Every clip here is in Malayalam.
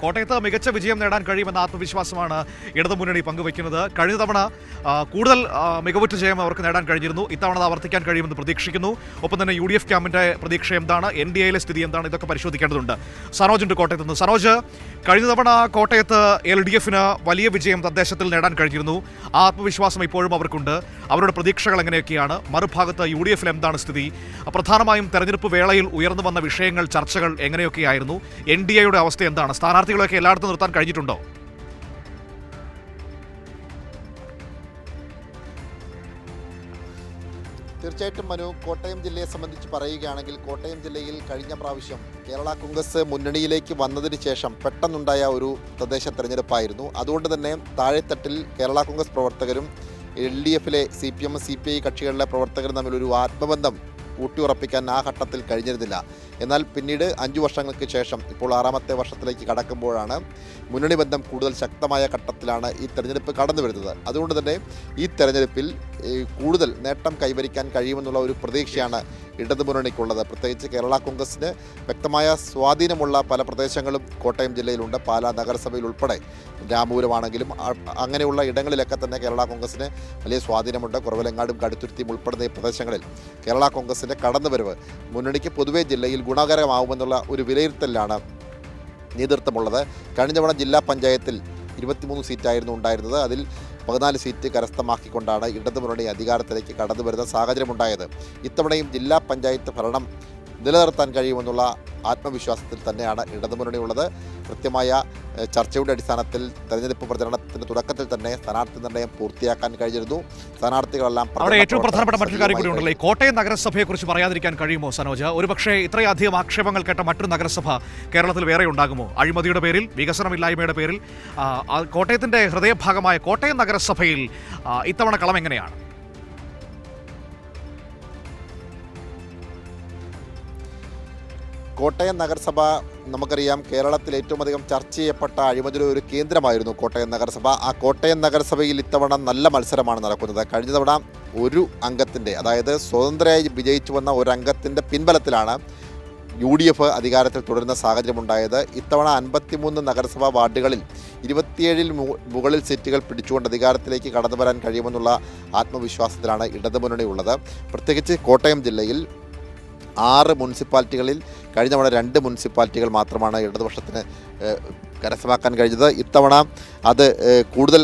കോട്ടയത്ത് മികച്ച വിജയം നേടാൻ കഴിയുമെന്ന ആത്മവിശ്വാസമാണ് ഇടതുമുന്നണി പങ്കുവയ്ക്കുന്നത്. കഴിഞ്ഞ തവണ കൂടുതൽ മികവുറ്റ ജയം അവർക്ക് നേടാൻ കഴിഞ്ഞിരുന്നു. ഇത്തവണ അത് ആവർത്തിക്കാൻ കഴിയുമെന്ന് പ്രതീക്ഷിക്കുന്നു. ഒപ്പം തന്നെ UDF ക്യാമ്പിന്റെ പ്രതീക്ഷ എന്താണ്, NDAയിലെ സ്ഥിതി എന്താണ്, ഇതൊക്കെ പരിശോധിക്കേണ്ടതുണ്ട്. സനോജ് ഉണ്ട് കോട്ടയത്ത് നിന്ന്. സനോജ്, കഴിഞ്ഞ തവണ കോട്ടയത്ത് LDFന് വലിയ വിജയം തദ്ദേശത്തിൽ നേടാൻ കഴിഞ്ഞിരുന്നു. ആ ആത്മവിശ്വാസം ഇപ്പോഴും അവർക്കുണ്ട്. അവരുടെ പ്രതീക്ഷകൾ എങ്ങനെയൊക്കെയാണ്? മറുഭാഗത്ത് UDFൽ എന്താണ് സ്ഥിതി? പ്രധാനമായും തെരഞ്ഞെടുപ്പ് വേളയിൽ ഉയർന്നു വന്ന വിഷയങ്ങൾ, ചർച്ചകൾ എങ്ങനെയൊക്കെയായിരുന്നു? NDAയുടെ അവസ്ഥ എന്താണ്? സ്ഥാനാർത്ഥികളൊക്കെ എല്ലായിടത്തും നിർത്താൻ കഴിഞ്ഞിട്ടുണ്ടോ? തീർച്ചയായിട്ടും മനു, കോട്ടയം ജില്ലയെ സംബന്ധിച്ച് പറയുകയാണെങ്കിൽ കോട്ടയം ജില്ലയിൽ കഴിഞ്ഞ പ്രാവശ്യം കേരള കോൺഗ്രസ് മുന്നണിയിലേക്ക് വന്നതിന് ശേഷം പെട്ടെന്നുണ്ടായ ഒരു തദ്ദേശ തെരഞ്ഞെടുപ്പായിരുന്നു. അതുകൊണ്ട് തന്നെ താഴെത്തട്ടിൽ കേരള കോൺഗ്രസ് പ്രവർത്തകരും LDFലെ CPM CPI കക്ഷികളിലെ പ്രവർത്തകരും തമ്മിലൊരു ആത്മബന്ധം ഊട്ടിയുറപ്പിക്കാൻ ആ ഘട്ടത്തിൽ കഴിഞ്ഞിരുന്നില്ല. എന്നാൽ പിന്നീട് 5 വർഷങ്ങൾക്ക് ശേഷം ഇപ്പോൾ 6ാമത്തെ വർഷത്തിലേക്ക് കടക്കുമ്പോഴാണ് മുന്നണി ബന്ധം കൂടുതൽ ശക്തമായ ഘട്ടത്തിലാണ് ഈ തെരഞ്ഞെടുപ്പ് കടന്നു വരുന്നത്. അതുകൊണ്ട് തന്നെ ഈ തെരഞ്ഞെടുപ്പിൽ കൂടുതൽ നേട്ടം കൈവരിക്കാൻ കഴിയുമെന്നുള്ള ഒരു പ്രതീക്ഷയാണ് ഇടതുമുന്നണിക്കുള്ളത്. പ്രത്യേകിച്ച് കേരള കോൺഗ്രസിന് വ്യക്തമായ സ്വാധീനമുള്ള പല പ്രദേശങ്ങളും കോട്ടയം ജില്ലയിലുണ്ട്. പാലാ നഗരസഭയിൽ ഉൾപ്പെടെ, രാമപുരമാണെങ്കിലും അങ്ങനെയുള്ള ഇടങ്ങളിലൊക്കെ തന്നെ കേരള കോൺഗ്രസിന് വലിയ സ്വാധീനമുണ്ട്. കുറവലങ്ങാടും കടുത്തുരുത്തിയും ഉൾപ്പെടുന്ന ഈ പ്രദേശങ്ങളിൽ കേരള കോൺഗ്രസിൻ്റെ കടന്നുവരവ് മുന്നണിക്ക് പൊതുവെ ജില്ലയിൽ ഗുണകരമാവുമെന്നുള്ള ഒരു വിലയിരുത്തലിലാണ് നേതൃത്വമുള്ളത്. കഴിഞ്ഞ തവണ ജില്ലാ പഞ്ചായത്തിൽ 23 സീറ്റായിരുന്നു ഉണ്ടായിരുന്നത്. അതിൽ 14 സീറ്റ് കരസ്ഥമാക്കിക്കൊണ്ടാണ് ഇടതുമുന്നണി അധികാരത്തിലേക്ക് കടന്നു വരുന്ന സാഹചര്യമുണ്ടായത്. ഇത്തവണയും ജില്ലാ പഞ്ചായത്ത് ഭരണം നിലനിർത്താൻ കഴിയുമെന്നുള്ള ആത്മവിശ്വാസത്തിൽ തന്നെയാണ് ഇടതുമുന്നണി ഉള്ളത്. കൃത്യമായ ചർച്ചയുടെ അടിസ്ഥാനത്തിൽ തെരഞ്ഞെടുപ്പ് പ്രചരണത്തിന്റെ തുടക്കത്തിൽ തന്നെ സ്ഥാനാർത്ഥി നിർണ്ണയം പൂർത്തിയാക്കാൻ കഴിഞ്ഞിരുന്നു. സ്ഥാനാർത്ഥികളെല്ലാം അവിടെ ഏറ്റവും പ്രധാനപ്പെട്ട മറ്റൊരു കാര്യം കൂടി ഉണ്ടല്ലോ. ഈ കോട്ടയം നഗരസഭയെക്കുറിച്ച് പറയാതിരിക്കാൻ കഴിയുമോ സനോജ്? ഒരുപക്ഷെ ഇത്രയധികം ആക്ഷേപങ്ങൾ കേട്ട മറ്റൊരു നഗരസഭ കേരളത്തിൽ വേറെ ഉണ്ടാകുമോ? അഴിമതിയുടെ പേരിൽ, വികസനമില്ലായ്മയുടെ പേരിൽ കോട്ടയത്തിന്റെ ഹൃദയഭാഗമായ കോട്ടയം നഗരസഭയിൽ ഇത്തവണ കളം എങ്ങനെയാണ്? കോട്ടയം നഗരസഭ നമുക്കറിയാം, കേരളത്തിൽ ഏറ്റവും അധികം ചർച്ച ചെയ്യപ്പെട്ട അഴിമതിയുടെ ഒരു കേന്ദ്രമായിരുന്നു കോട്ടയം നഗരസഭ. ആ കോട്ടയം നഗരസഭയിൽ ഇത്തവണ നല്ല മത്സരമാണ് നടക്കുന്നത്. കഴിഞ്ഞ തവണ ഒരു അംഗത്തിൻ്റെ, അതായത് സ്വതന്ത്രമായി വിജയിച്ചു വന്ന ഒരു അംഗത്തിൻ്റെ പിൻബലത്തിലാണ് UDF അധികാരത്തിൽ തുടരുന്ന സാഹചര്യമുണ്ടായത്. ഇത്തവണ 53 നഗരസഭാ വാർഡുകളിൽ 27-ൽ മുകളിൽ സീറ്റുകൾ പിടിച്ചുകൊണ്ട് അധികാരത്തിലേക്ക് കടന്നു വരാൻ കഴിയുമെന്നുള്ള ആത്മവിശ്വാസത്തിലാണ് ഇടതുമുന്നണി ഉള്ളത്. പ്രത്യേകിച്ച് കോട്ടയം ജില്ലയിൽ 6 മുനിസിപ്പാലിറ്റികളിൽ കഴിഞ്ഞ തവണ 2 മുനിസിപ്പാലിറ്റികൾ മാത്രമാണ് ഇടതുപക്ഷത്തിന് കരസ്ഥമാക്കാൻ കഴിഞ്ഞത്. ഇത്തവണ അത് കൂടുതൽ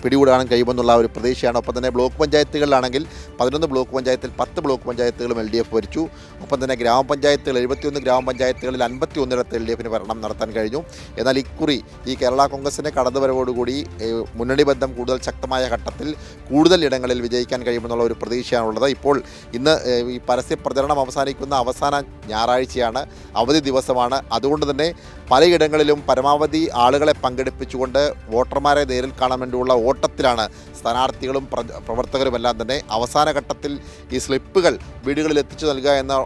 പിടികൂടാൻ കഴിയുമെന്നുള്ള ഒരു പ്രതീക്ഷയാണ്. ഒപ്പം തന്നെ ബ്ലോക്ക് പഞ്ചായത്തുകളിലാണെങ്കിൽ 11 ബ്ലോക്ക് പഞ്ചായത്തിൽ 10 ബ്ലോക്ക് പഞ്ചായത്തുകളും LDF ഭരിച്ചു. ഒപ്പം തന്നെ ഗ്രാമപഞ്ചായത്തുകൾ 71 ഗ്രാമപഞ്ചായത്തുകളിൽ 51 LDFന് ഭരണം നടത്താൻ കഴിഞ്ഞു. എന്നാൽ ഇക്കുറി ഈ കേരള കോൺഗ്രസിൻ്റെ കടന്നുവരവോടുകൂടി മുന്നണി ബന്ധം കൂടുതൽ ശക്തമായ ഘട്ടത്തിൽ കൂടുതൽ ഇടങ്ങളിൽ വിജയിക്കാൻ കഴിയുമെന്നുള്ള ഒരു പ്രതീക്ഷയാണുള്ളത്. ഇപ്പോൾ ഇന്ന് ഈ പരസ്യ പ്രചരണം അവസാനിക്കുന്ന അവസാന ഞായറാഴ്ചയാണ്, അവധി ദിവസമാണ്. അതുകൊണ്ട് തന്നെ പലയിടങ്ങളിലും പരമാവധി ആളുകളെ പങ്കെടുപ്പിച്ചുകൊണ്ട് വോട്ടർമാരെ നേരിൽ കാണാൻ വേണ്ടിയുള്ള ഓട്ടത്തിലാണ് സ്ഥാനാർത്ഥികളും പ്രവർത്തകരുമെല്ലാം തന്നെ. അവസാന ഘട്ടത്തിൽ ഈ സ്ലിപ്പുകൾ വീടുകളിൽ എത്തിച്ചു നൽകുക എന്ന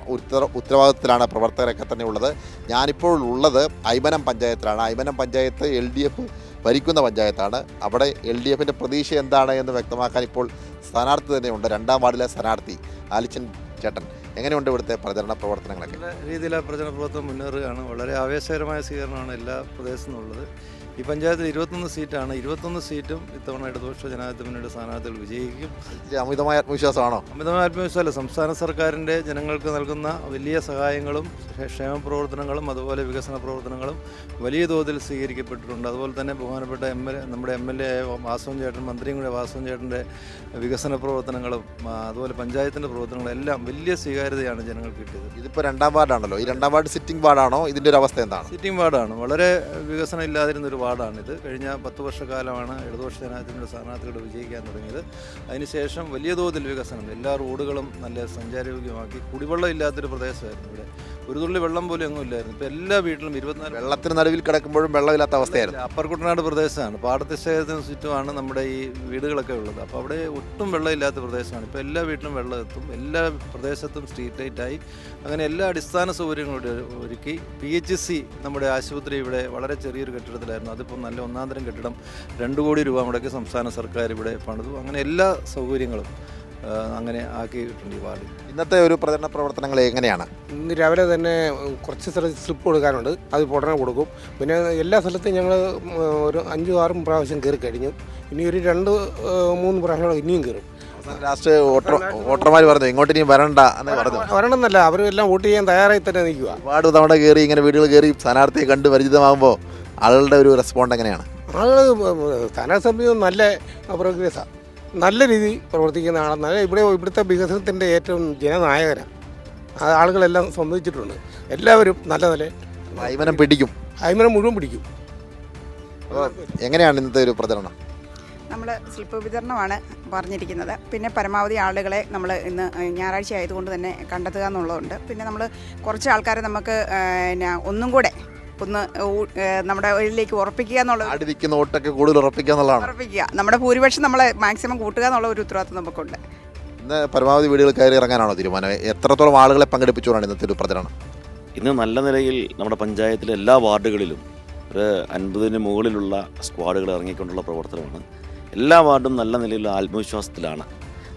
ഉത്തരവാദിത്തത്തിലാണ് പ്രവർത്തകരൊക്കെ തന്നെ ഉള്ളത്. ഞാനിപ്പോൾ ഉള്ളത് ഐമനം പഞ്ചായത്തിലാണ്. ഐമനം പഞ്ചായത്ത് LDF ഭരിക്കുന്ന പഞ്ചായത്താണ്. അവിടെ LDFൻ്റെ പ്രതീക്ഷ എന്താണ് എന്ന് വ്യക്തമാക്കാൻ ഇപ്പോൾ സ്ഥാനാർത്ഥി തന്നെയുണ്ട്. 2ാം വാർഡിലെ സ്ഥാനാർത്ഥി ആലിച്ചൻ ചേട്ടൻ, എങ്ങനെയുണ്ട് ഇവിടുത്തെ പ്രചരണ പ്രവർത്തനങ്ങളൊക്കെ? നല്ല രീതിയിലെ പ്രചരണ പ്രവർത്തനം മുന്നേറുകയാണ്. വളരെ ആവേശകരമായ സ്വീകരണമാണ് എല്ലാ പ്രദേശത്തും ഉള്ളത്. ഈ പഞ്ചായത്തിൽ 21 സീറ്റാണ്. 21 സീറ്റും ഇത്തവണ ഇടതുപക്ഷ ജനാധിപത്യ മുന്നണിയുടെ സ്ഥാനാർത്ഥികൾ വിജയിക്കും. അമിതമായ ആത്മവിശ്വാസമാണോ? അമിതമായ ആത്മവിശ്വാസമല്ല. സംസ്ഥാന സർക്കാരിൻ്റെ ജനങ്ങൾക്ക് നൽകുന്ന വലിയ സഹായങ്ങളും ക്ഷേമ പ്രവർത്തനങ്ങളും അതുപോലെ വികസന പ്രവർത്തനങ്ങളും വലിയ തോതിൽ സ്വീകരിക്കപ്പെട്ടിട്ടുണ്ട്. അതുപോലെ തന്നെ ബഹുമാനപ്പെട്ട നമ്മുടെ MLA ആയ വാസവൻ ചേട്ടൻ, മന്ത്രിയും കൂടെ വാസവൻ ചേട്ടൻ്റെ വികസന പ്രവർത്തനങ്ങളും അതുപോലെ പഞ്ചായത്തിൻ്റെ പ്രവർത്തനങ്ങളും എല്ലാം വലിയ സ്വീകാര്യതയാണ് ജനങ്ങൾക്ക് കിട്ടിയത്. ഇതിപ്പോൾ 2ാം വാർഡാണല്ലോ. ഈ 2ാം വാർഡ് സിറ്റിംഗ് വാർഡാണോ? ഇതിൻ്റെ ഒരു അവസ്ഥ എന്താണ്? സിറ്റിംഗ് വാർഡാണ്. വളരെ വികസനം ഇല്ലാതിരുന്നൊരു വാർഡാണിത്. കഴിഞ്ഞ 10 വർഷക്കാലമാണ് ഇടതുപക്ഷ ജനാധിപത്യത്തിൻ്റെ സ്ഥാനാർത്ഥികൾ വിജയിക്കാൻ തുടങ്ങിയത്. അതിനുശേഷം വലിയ തോതിൽ വികസനം, എല്ലാ റോഡുകളും നല്ല സഞ്ചാരയോഗ്യമാക്കി. കുടിവെള്ളം ഇല്ലാത്തൊരു പ്രദേശമായിരുന്നു ഇവിടെ. ഒരു തുള്ളി വെള്ളം പോലും എങ്ങും ഇല്ലായിരുന്നു. ഇപ്പോൾ എല്ലാ വീട്ടിലും 24 വെള്ളത്തിന് നടുവിൽ കിടക്കുമ്പോഴും വെള്ളമില്ലാത്ത അവസ്ഥയായിരുന്നു. അപ്പർ കുട്ടനാട് പ്രദേശമാണ്. പാടത്തിശേഖരത്തിന് ചുറ്റുമാണ് നമ്മുടെ ഈ വീടുകളൊക്കെ ഉള്ളത്. അപ്പോൾ അവിടെ ഒട്ടും വെള്ളമില്ലാത്ത പ്രദേശമാണ്. ഇപ്പോൾ എല്ലാ വീട്ടിലും വെള്ളം എത്തും. എല്ലാ പ്രദേശത്തും സ്ട്രീറ്റ് ലൈറ്റായി. അങ്ങനെ എല്ലാ അടിസ്ഥാന സൗകര്യങ്ങളും ഒരുക്കി. PHC നമ്മുടെ ആശുപത്രി ഇവിടെ വളരെ ചെറിയൊരു കെട്ടിടത്തിലായിരുന്നു. അതിപ്പോൾ നല്ല 1ാം തരം കെട്ടിടം 2 കോടി രൂപ മുടക്കി സംസ്ഥാന സർക്കാർ ഇവിടെ പണിതു. അങ്ങനെ എല്ലാ സൗകര്യങ്ങളും അങ്ങനെ ആക്കിയിട്ടുണ്ട് ഈ വാർഡ്. ഇന്നത്തെ ഒരു പ്രചരണ പ്രവർത്തനങ്ങൾ എങ്ങനെയാണ്? ഇന്ന് രാവിലെ തന്നെ കുറച്ച് സ്ഥലത്ത് സ്ലിപ്പ് കൊടുക്കാനുണ്ട്, അത് ഉടനെ കൊടുക്കും. പിന്നെ എല്ലാ സ്ഥലത്തും ഞങ്ങൾ ഒരു 5-6 പ്രാവശ്യം കയറി കഴിഞ്ഞു. ഇനി ഒരു 2-3 പ്രാവശ്യം ഇനിയും കയറും. ലാസ്റ്റ് വോട്ടർമാർ പറഞ്ഞു ഇങ്ങോട്ട് ഇനി വരണ്ട എന്ന് പറഞ്ഞു. വരണമെന്നല്ല, അവരെല്ലാം വോട്ട് ചെയ്യാൻ തയ്യാറായി തന്നെ നിൽക്കുക. ഒരുപാട് തവണ കയറി ഇങ്ങനെ വീടുകൾ കയറി സ്ഥാനാർത്ഥിയെ കണ്ട് പരിചിതമാകുമ്പോൾ ആളുകളുടെ ഒരു റെസ്പോണ്ട് എങ്ങനെയാണ്? ആളുകൾ സ്ഥാനാർത്ഥി നല്ല പ്രോഗ്രസ്സാണ്, നല്ല രീതിയിൽ പ്രവർത്തിക്കുന്ന ആളാണ്. നല്ല ഇവിടുത്തെ വികസനത്തിൻ്റെ ഏറ്റവും ജനനായകനാണ്. ആളുകളെല്ലാം സമ്മതിച്ചിട്ടുണ്ട്. എല്ലാവരും നല്ല അയ്മനം പിടിക്കും, അയ്മനം മുഴുവൻ പിടിക്കും. എങ്ങനെയാണ് ഇന്നത്തെ ഒരു പ്രചരണം? നമ്മൾ സ്ലിപ്പ് വിതരണമാണ് പറഞ്ഞിരിക്കുന്നത്. പിന്നെ പരമാവധി ആളുകളെ നമ്മൾ ഇന്ന് ഞായറാഴ്ച ആയതുകൊണ്ട് തന്നെ കണ്ടെത്തുക എന്നുള്ളതുണ്ട്. പിന്നെ നമ്മൾ കുറച്ച് ആൾക്കാരെ നമുക്ക് ഒന്നും കൂടെ നമ്മുടെ ഇതിലേക്ക് ഉറപ്പിക്കുക എന്നുള്ളത്, വോട്ടൊക്കെ കൂടുതൽ ഉറപ്പിക്കുക എന്നുള്ളതാണ്. ഉറപ്പിക്കുക, നമ്മുടെ ഭൂരിപക്ഷം നമ്മൾ മാക്സിമം കൂട്ടുക എന്നുള്ള ഒരു ഉത്തരവാദിത്വം നമുക്കുണ്ട്. ഇന്ന് പരമാവധി വീടുകൾ കയറി ഇറങ്ങാനാണോ തീരുമാനം? എത്രത്തോളം ആളുകളെ പങ്കെടുപ്പിച്ചുകൊണ്ടാണ് ഇന്നത്തെ ഒരു പ്രചരണം? ഇന്ന് നല്ല നിലയിൽ നമ്മുടെ പഞ്ചായത്തിലെ എല്ലാ വാർഡുകളിലും ഒരു 50-ന് മുകളിലുള്ള സ്ക്വാഡുകൾ ഇറങ്ങിക്കൊണ്ടുള്ള പ്രവർത്തനമാണ്. എല്ലാ വാർഡും നല്ല നിലയിലുള്ള ആത്മവിശ്വാസത്തിലാണ്.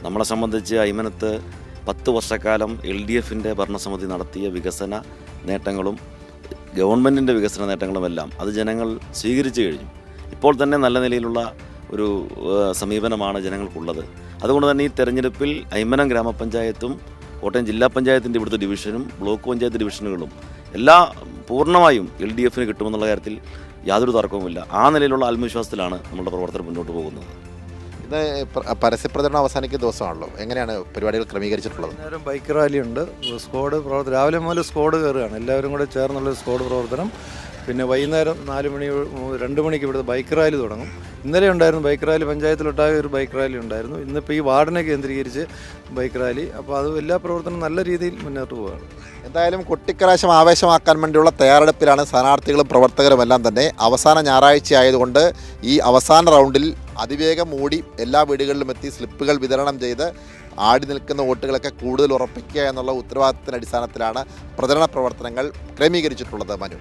നമ്മളെ സംബന്ധിച്ച് അയ്മനത്ത് 10 വർഷക്കാലം LDFൻ്റെ ഭരണസമിതി നടത്തിയ വികസന നേട്ടങ്ങളും ഗവൺമെൻറ്റിൻ്റെ വികസന നേട്ടങ്ങളുമെല്ലാം അത് ജനങ്ങൾ സ്വീകരിച്ചു കഴിഞ്ഞു. ഇപ്പോൾ തന്നെ നല്ല നിലയിലുള്ള ഒരു സമീപനമാണ് ജനങ്ങൾക്കുള്ളത്. അതുകൊണ്ട് തന്നെ ഈ തെരഞ്ഞെടുപ്പിൽ അയ്മനം ഗ്രാമപഞ്ചായത്തും കോട്ടയം ജില്ലാ പഞ്ചായത്തിൻ്റെ ഇവിടുത്തെ ഡിവിഷനും ബ്ലോക്ക് പഞ്ചായത്ത് ഡിവിഷനുകളും എല്ലാ പൂർണ്ണമായും LDFന് കിട്ടുമെന്നുള്ള കാര്യത്തിൽ യാതൊരു തർക്കവുമില്ല. ആ നിലയിലുള്ള ആത്മവിശ്വാസത്തിലാണ് നമ്മുടെ പ്രവർത്തനം മുന്നോട്ട് പോകുന്നത്. ഇന്ന് പരസ്യപ്രചരണം അവസാനിക്കുന്ന ദിവസമാണല്ലോ, എങ്ങനെയാണ് പരിപാടികൾ ക്രമീകരിച്ചിട്ടുള്ളത്? നേരം ബൈക്ക് റാലി ഉണ്ട്, സ്ക്വാഡ് പ്രവർത്തനം രാവിലെ മുതൽ സ്ക്വാഡ് കയറുകയാണ്, എല്ലാവരും കൂടെ ചേർന്നുള്ള സ്ക്വാഡ് പ്രവർത്തനം. പിന്നെ വൈകുന്നേരം 2 മണിക്ക് ഇവിടുത്തെ ബൈക്ക് റാലി തുടങ്ങും. ഇന്നലെ ഉണ്ടായിരുന്നു ബൈക്ക് റാലി, പഞ്ചായത്തിലൊട്ടാകെ ഒരു ബൈക്ക് റാലി ഉണ്ടായിരുന്നു. ഇന്നിപ്പോൾ ഈ വാർഡിനെ കേന്ദ്രീകരിച്ച് ബൈക്ക് റാലി. അപ്പോൾ അത് എല്ലാ പ്രവർത്തനവും നല്ല രീതിയിൽ മുന്നോട്ട് പോവുകയാണ്. എന്തായാലും കൊട്ടിക്കലാശം ആവേശമാക്കാൻ വേണ്ടിയുള്ള തയ്യാറെടുപ്പിലാണ് സ്ഥാനാർത്ഥികളും പ്രവർത്തകരുമെല്ലാം തന്നെ. അവസാന ഞായറാഴ്ച ആയതുകൊണ്ട് ഈ അവസാന റൗണ്ടിൽ അതിവേഗം ഓടി എല്ലാ വീടുകളിലും എത്തി സ്ലിപ്പുകൾ വിതരണം ചെയ്ത് ആടി നിൽക്കുന്ന വോട്ടുകളൊക്കെ കൂടുതൽ ഉറപ്പിക്കുക എന്നുള്ള ഉത്തരവാദിത്തത്തിൻ്റെ അടിസ്ഥാനത്തിലാണ് പ്രചരണ പ്രവർത്തനങ്ങൾ ക്രമീകരിച്ചിട്ടുള്ളത്. മനു.